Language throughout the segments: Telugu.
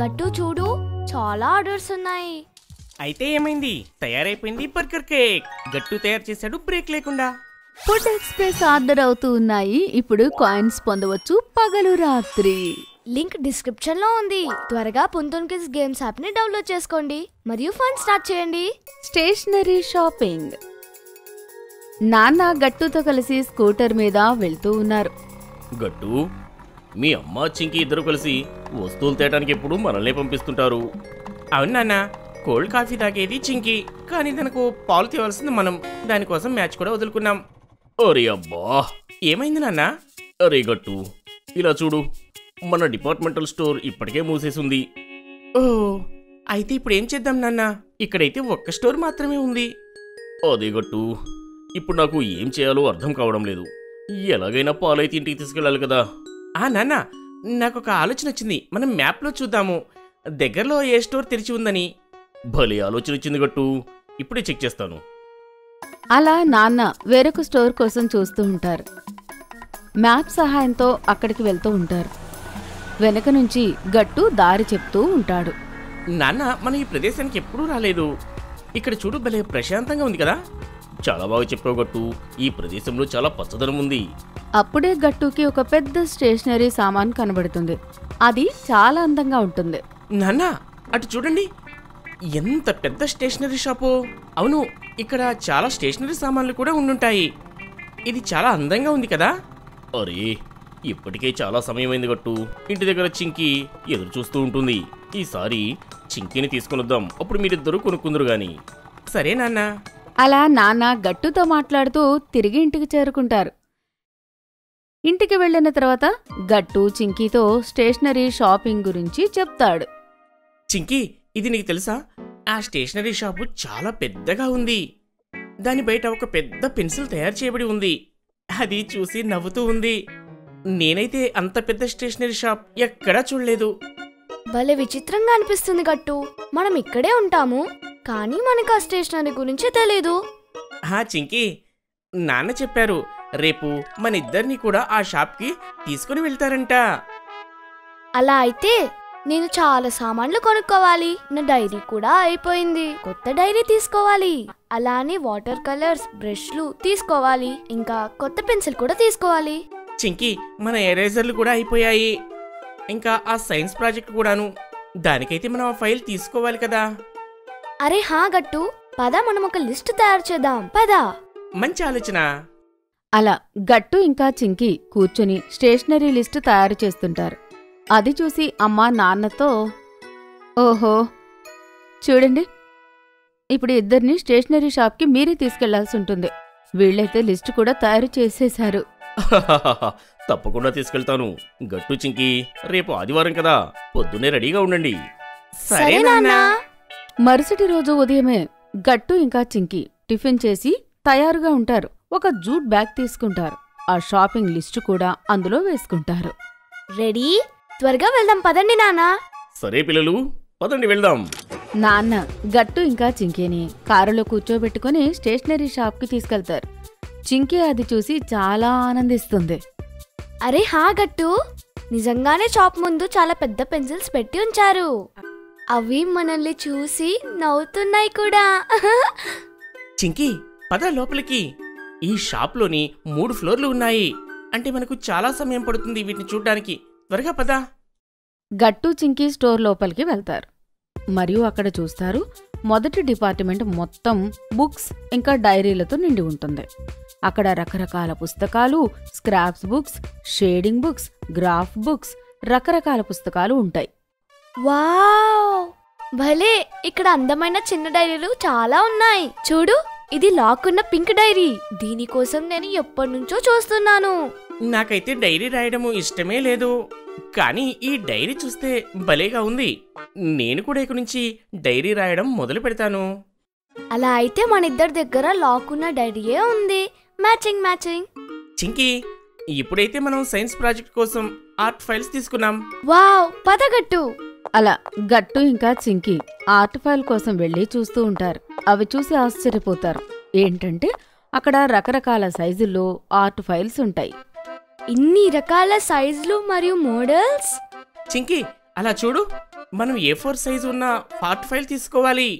గట్టు చూడు, చాలా ఆర్డర్స్ ఉన్నాయి. అయితే ఏమైంది? తయారైపోయింది బర్గర్ కేక్. గట్టు తయారు చేశాడు బ్రేక్ లేకుండా. ఫుడ్ ఎక్స్ప్రెస్ ఆర్డర్ అవుతూ ఉన్నాయి. ఇప్పుడు కాయిన్స్ పొందవచ్చు పగలు రాత్రి. లింక్ డిస్క్రిప్షన్ లో ఉంది. త్వరగా పుంతోన్ కిడ్స్ గేమ్స్ యాప్ ని డౌన్లోడ్ చేసుకోండి మరియు ఫన్ స్టార్ట్ చేయండి. Stationery shopping. నాన్న గట్టుతో కలిసి స్కూటర్ మీద వెళ్తూ ఉన్నారు. గట్టు, మీ అమ్మ చింకి ఇద్దరు కలిసి వస్తువులు తేయడానికి ఎప్పుడు మనల్ని పంపిస్తుంటారు. అవును నాన్న, కోల్డ్ కాఫీ తాగేది చింకి, కానీ తనకు పాలు తేవాల్సింది మనం. దానికోసం మ్యాచ్ కూడా వదులుకున్నాం. అరే అబ్బా, ఏమైంది నాన్న? అరే గట్టు, ఇలా చూడు, మన డిపార్ట్మెంటల్ స్టోర్ ఇప్పటికే మూసేసింది. ఓ, అయితే ఇప్పుడు ఏం చేద్దాం నాన్న? ఇక్కడైతే ఒక్క స్టోర్ మాత్రమే ఉంది. అదే గట్టు, ఇప్పుడు నాకు ఏం చేయాలో అర్థం కావడం లేదు. ఎలాగైనా పాలైతే ఇంటికి తీసుకెళ్ళాలి కదా. నాన్న, నాకు ఒక ఆలోచన వచ్చింది. మనం మ్యాప్లో చూద్దాము దగ్గరలో ఏ స్టోర్ తెరిచి ఉందని. భలే ఆలోచన వచ్చింది గట్టు, ఇప్పుడే చెక్ చేస్తాను. అలా నాన్న వేరొక స్టోర్ కోసం చూస్తూ ఉంటారు. మ్యాప్ సహాయంతో అక్కడికి వెళ్తూ ఉంటారు. వెనక నుంచి గట్టు దారి చెప్తూ ఉంటాడు. నాన్న, మనం ఈ ప్రదేశానికి ఎప్పుడూ రాలేదు. ఇక్కడ చూడు, భలే ప్రశాంతంగా ఉంది కదా. చాలా బాగా చెప్పావు గట్టు, ఈ ప్రదేశంలో చాలా పచ్చదనం ఉంది. అప్పుడే గట్టుకి ఒక పెద్ద స్టేషనరీ సామాన్ కనబడుతుంది. అది చాలా అందంగా ఉంటుంది. నాన్న, అటు చూడండి, ఎంత పెద్ద స్టేషనరీ షాపు. అవును, ఇక్కడ చాలా స్టేషనరీ సామాన్లు కూడా ఉండుంటాయి. ఇది చాలా అందంగా ఉంది కదా. అరే, ఇప్పటికే చాలా సమయమైంది గట్టు. ఇంటి దగ్గర చింకి ఎదురు చూస్తూ ఉంటుంది. ఈసారి చింకిని తీసుకుని వద్దాం, అప్పుడు మీరిద్దరూ కొనుక్కుందరు గాని. సరే నాన్న. అలా నాన్న గట్టుతో మాట్లాడుతూ తిరిగి ఇంటికి చేరుకుంటారు. ఇంటికి వెళ్లిన తర్వాత గట్టు చింకీతో స్టేషనరీ షాపింగ్ గురించి చెప్తాడు. చింకి, ఇది నీకు తెలుసా? ఆ స్టేషనరీ షాపు చాలా పెద్దగా ఉంది. దాని బయట ఒక పెద్ద పెన్సిల్ తయారు చేయబడి ఉంది. అది చూసి నవ్వుతూ ఉంది. నేనైతే అంత పెద్ద స్టేషనరీ షాప్ ఎక్కడా చూడలేదు. భలే విచిత్రంగా అనిపిస్తుంది గట్టు. మనం ఇక్కడే ఉంటాము, కానీ మనకు ఆ స్టేషనరీ గురించి తెలీదు. చింకి, నాన్న చెప్పారు రేపు మన ఇద్దరిని కూడా ఆ షాప్కి తీసుకుని వెళ్తారంట. అలా అయితే నేను చాలా సామాన్లు కొనుక్కోవాలి. నా డైరీ కూడా అయిపోయింది. కొత్త డైరీ తీసుకోవాలి. అలానే వాటర్ కలర్స్, బ్రష్లు తీసుకోవాలి. ఇంకా కొత్త పెన్సిల్ కూడా తీసుకోవాలి. చింకి, మన ఎరేజర్లు కూడా అయిపోయాయి. ఇంకా ఆ సైన్స్ ప్రాజెక్ట్ కూడాను. దానికైతే మనం ఆ ఫైల్ తీసుకోవాలి కదా. అరే హా గట్టు, పద మనం ఒక లిస్ట్ తయారు చేద్దాం. పద. మంచి ఆలోచన. అలా గట్టు ఇంకా చింకి కూర్చుని స్టేషనరీ లిస్టు తయారు చేస్తుంటారు. అది చూసి అమ్మ నాన్నతో, ఓహో చూడండి, ఇప్పుడు ఇద్దరిని స్టేషనరీ షాప్కి మీరే తీసుకెళ్లాల్సి ఉంటుంది. వీళ్ళైతే లిస్టు కూడా తయారు చేసేశారు. తప్పకుండా తీసుకెళ్తాను. గట్టు చింకి, రేపు ఆదివారం కదా, పొద్దున్నే రెడీగా ఉండండి. సరే నాన్న. మరుసటి రోజు ఉదయమే గట్టు ఇంకా చింకి టిఫిన్ చేసి తయారుగా ఉంటారు. ఒక జూట్ బ్యాగ్ తీసుకుంటారు. ఆ షాపింగ్ లిస్టు కూడా అందులో వేసుకుంటారు. రెడీ? త్వరగా వెళ్దాం పదండి నాన్న. సరే పిల్లలు, పదండి వెళ్దాం. నాన్న గట్టు ఇంకా చింకీని కారులో కూర్చోబెట్టుకుని స్టేషనరీ షాప్కి తీసుకెళ్తారు. చింకీ అది చూసి చాలా ఆనందిస్తుంది. అరే హా గట్టు, నిజంగానే షాప్ ముందు చాలా పెద్ద పెన్సిల్స్ పెట్టి ఉంచారు. అవి మనల్ని చూసి నవ్వుతున్నాయి కూడా. చింకి, పద లోపలికి. ఈ షాప్లోని 3 ఫ్లోర్లు ఉన్నాయి. అంటే మనకు చాలా సమయం పడుతుంది వీటిని చూడ్డానికి. త్వరగా పద. గట్టు చింకీ స్టోర్ లోపలికి వెళ్తారు. మరియు అక్కడ చూస్తారు, మొదటి డిపార్ట్మెంట్ మొత్తం బుక్స్ ఇంకా డైరీలతో నిండి ఉంటుంది. అక్కడ రకరకాల పుస్తకాలు, scraps books, shading books, graph books, రకరకాల పుస్తకాలు ఉంటాయి. వావ్, భలే! ఇక్కడ అందమైన చిన్న డైరీలు చాలా ఉన్నాయి. చూడు, ఇది లాక్ ఉన్న పింక్ డైరీ. దీనికోసం నేను ఎప్పటినుంచో చూస్తున్నాను. నాకైతే డైరీ రాయడము ఇష్టమే లేదు, కానీ ఈ డైరీ చూస్తే భలేగా ఉంది. నేను కూడా ఇక నుంచి డైరీ రాయడం మొదలు పెడతాను. అలా అయితే మన ఇద్దరి దగ్గర లాక్ ఉన్న డైరీయే ఉంది. Matching matching. చింకి, ఇప్పుడైతే మనం సైన్స్ ప్రాజెక్ట్ కోసం ఆర్ట్ ఫైల్స్ తీసుకున్నాం. వావ్, పదగట్టు. అలా గట్టు ఇంకా చింకి ఆర్ట్ ఫైల్ కోసం వెళ్లి చూస్తూ ఉంటారు. అవి చూసి ఆశ్చర్యపోతారు. ఏంటంటే అక్కడ రకరకాల సైజుల్లో ఆర్ట్ ఫైల్స్ ఉంటాయి. ఇన్ని రకాల సైజులు మరియు మోడల్స్. చింకి, అలా చూడు, మనం A4 సైజు ఉన్న పార్ట్ ఫైల్ తీసుకోవాలి.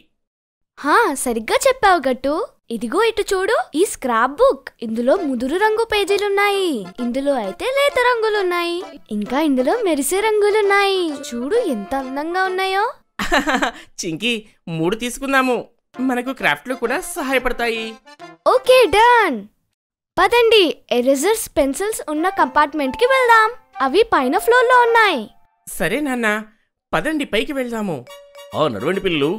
హా, సరిగ్గా చెప్పావు గట్టు. ఇదిగో ఇటు చూడు, ఈ స్క్రాప్ బుక్. ఇందులో ముదురు రంగు పేజీలున్నాయి, ఇందులో అయితే లేత రంగులున్నాయి, ఇంకా ఇందులో మెరిసే రంగులున్నాయి. చూడు ఎంత అందంగా ఉన్నాయో. చింకీ 3 తీసుకుందాము, మనకు క్రాఫ్ట్లో కూడా సహాయపడతాయి. Okay, done. పదండి, ఎరేజర్స్ పెన్సిల్స్ ఉన్న కంపార్ట్మెంట్ కి వెళ్దాం. అవి పైన ఫ్లోర్ లో ఉన్నాయి. సరే నాన్న, పదండి పైకి వెళ్దాము. నడవండి పిల్లలు.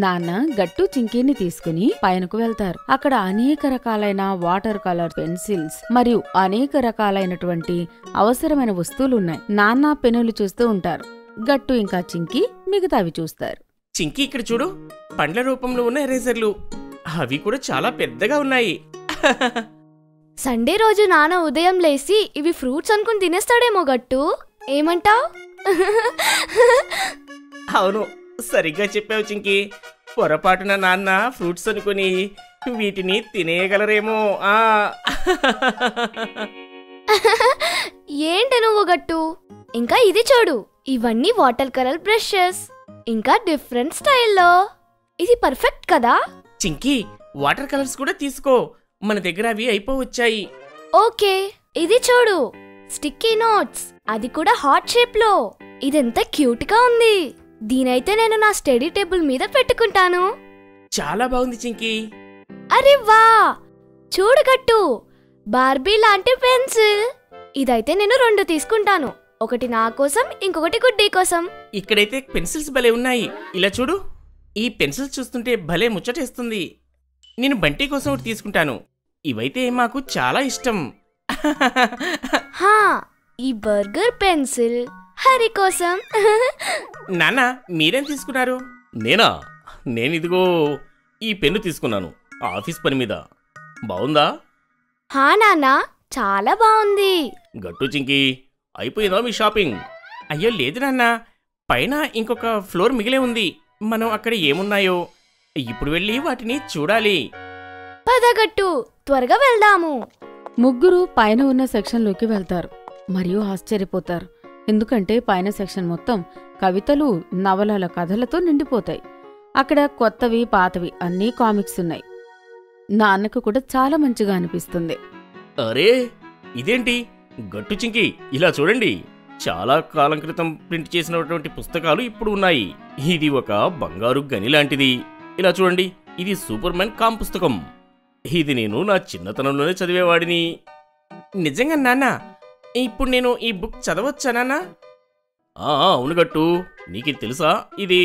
నాన్న గట్టు చింకీని తీసుకుని పైనకు వెళ్తారు. అక్కడ అనేక రకాలైన వాటర్ కలర్ పెన్సిల్స్ మరియు అనేక రకాలైనటువంటి అవసరమైన వస్తువులున్నాయి. నాన్న పెన్నులు చూస్తూ ఉంటారు. గట్టు ఇంకా చింకీ మిగతావి చూస్తారు. చింకీ ఇక్కడ చూడు, పండ్ల రూపంలో ఉన్న ఎరేజర్లు. అవి కూడా చాలా పెద్దగా ఉన్నాయి. సండే రోజు నాన్న ఉదయం లేసి ఇవి ఫ్రూట్స్ అనుకుని తినేస్తాడేమో గట్టు. ఏమంటావ్? అవును, సరిగ్గా చెప్పావు చింకీ. పొరపాటున నాన్న ఫ్రూట్స్ అనుకుని వీటిని తినేయగలరేమో. ఏంటి నువ్వు గట్టు? ఇంకా ఇది చూడు, ఇవన్నీ వాటర్ కలర్ బ్రషెస్, ఇంకా డిఫరెంట్ స్టైల్లో. ఇది పర్ఫెక్ట్ కదా? చింకీ, వాటర్ కలర్స్ కూడా తీసుకో, మన దగ్గర అవి అయిపోవచ్చాయి. ఓకే, ఇది చూడు, స్టిక్కీ నోట్స్, అది కూడా హార్ట్ షేప్ లో. ఇదెంత క్యూట్ గా ఉంది. దీనైతే నేను నా స్టడీ టేబుల్ మీద పెట్టుకుంటాను. చాలా బాగుంది చింకీ. అరే వా, చూడు గట్టు, బార్బీ లాంటి పెన్సిల్. ఇదైతే నేను 2 తీసుకుంటాను, ఒకటి నా కోసం, ఇంకొకటి గుడ్డీ కోసం. ఇక్కడైతే పెన్సిల్స్ భలే ఉన్నాయి. ఇలా చూడు, ఈ పెన్సిల్స్ చూస్తుంటే భలే ముచ్చటేస్తుంది. నేను బంటి కోసం ఒకటి తీసుకుంటాను. ఇవైతే మాకు చాలా ఇష్టం. హా, ఈ బర్గర్ పెన్సిల్ హరి కోసం. నాన్న, మీరేం తీసుకున్నారు? నేనిదిగో ఈ పెన్ను తీసుకున్నాను, ఆఫీస్ పని మీద. బాగుందా? హా నాన్న, చాలా బాగుంది. గట్టు చింకీ, అయిపోయిందా మీ షాపింగ్? అయ్యో లేదు నాన్న, పైన ఇంకొక ఫ్లోర్ మిగిలే ఉంది. మనం అక్కడ ఏమున్నాయో ఇప్పుడు వెళ్ళి వాటిని చూడాలి. పదగట్టు, త్వరగా వెళ్దాము. ముగ్గురు పైన ఉన్న సెక్షన్లోకి వెళ్తారు మరియు ఆశ్చర్యపోతారు. ఎందుకంటే పైన సెక్షన్ మొత్తం కవితలు, నవలల కథలతో నిండిపోతాయి. అక్కడ కొత్తవి పాతవి అన్నీ కామిక్స్ ఉన్నాయి. నాన్నకు కూడా చాలా మంచిగా అనిపిస్తుంది. అరే, ఇదేంటి గట్టు చింకీ, ఇలా చూడండి, చాలా కాలం క్రితం ప్రింట్ చేసినటువంటి పుస్తకాలు ఇప్పుడు ఉన్నాయి. ఇది ఒక బంగారు గని లాంటిది. ఇలా చూడండి, ఇది సూపర్ మ్యాన్ కామ్ పుస్తకం. ఇది నేను నా చిన్నతనంలోనే చదివేవాడిని. నిజంగా నాన్న, ఇప్పుడు నేను ఈ బుక్ చదవచ్చా నాన్న? అవును గట్టు, నీకు తెలుసా, ఇది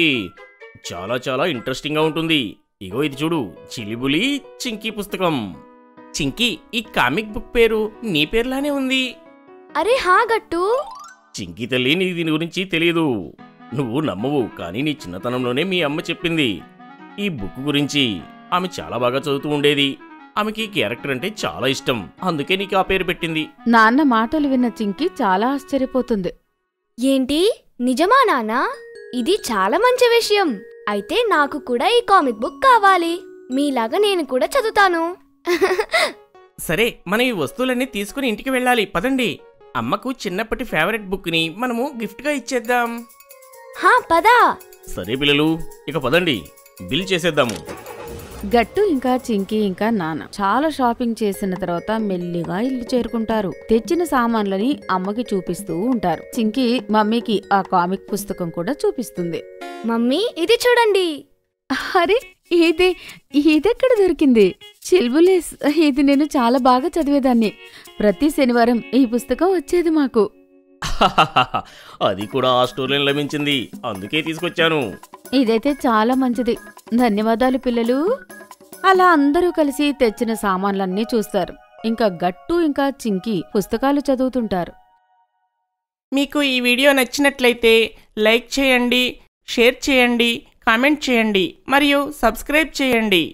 చాలా చాలా ఇంట్రెస్టింగ్గా ఉంటుంది. ఇగో ఇది చూడు, చిలిబులి చింకీ పుస్తకం. చింకీ, ఈ కామిక్ బుక్ పేరు నీ పేర్లానే ఉంది. అరే హా గట్టు. చింకీ తల్లి, నీ దీని గురించి తెలియదు. నువ్వు నమ్మవు, కానీ నీ చిన్నతనంలోనే మీ అమ్మ చెప్పింది ఈ బుక్ గురించి. ఆమె చాలా బాగా చదువుతూ ఉండేది. ఆమెకి క్యారెక్టర్ అంటే చాలా ఇష్టం, అందుకే నీకు ఆ పేరు పెట్టింది. నాన్న మాటలు విన్న చింకీ చాలా ఆశ్చర్యపోతుంది. ఏంటి, నిజమా నాన్నా? ఇది చాలా మంచి విషయం. అయితే నాకు కూడా ఈ కామిక్ బుక్ కావాలి. మీలాగా నేను కూడా చదువుతాను. సరే, మనం ఈ వస్తువులన్నీ తీసుకుని ఇంటికి వెళ్ళాలి. పదండి, అమ్మకు చిన్నప్పటి ఫేవరెట్ బుక్ ని మనము గిఫ్ట్ గా ఇచ్చేద్దాం. హా, పదా. సరే పిల్లలు, ఇక పదండి, బిల్ చేసేద్దాము. గట్టు ఇంకా చింకీ ఇంకా నాన్న చాలా షాపింగ్ చేసిన తర్వాత మెల్లిగా ఇల్లు చేరుకుంటారు. తెచ్చిన సామాన్లని అమ్మకి చూపిస్తూ ఉంటారు. చింకీ మమ్మీకి ఆ కామిక్ పుస్తకం కూడా చూపిస్తుంది. మమ్మీ, ఇది చూడండి. అరే, ఇదెక్కడ దొరికింది? చిల్బులేస్, ఇది నేను చాలా బాగా చదివేదాన్ని. ప్రతి శనివారం ఈ పుస్తకం వచ్చేది మాకు. అది కూడా ఆ స్టోర్లో లభించింది, అందుకే తీసుకొచ్చాను. ఇదైతే చాలా మంచిది. ధన్యవాదాలు పిల్లలు. అలా అందరూ కలిసి తెచ్చిన సామాన్లన్నీ చూస్తారు. ఇంకా గట్టు ఇంకా చింకీ పుస్తకాలు చదువుతుంటారు. మీకు ఈ వీడియో నచ్చినట్లయితే లైక్ చేయండి, షేర్ చేయండి, కామెంట్ చేయండి మరియు సబ్స్క్రైబ్ చేయండి.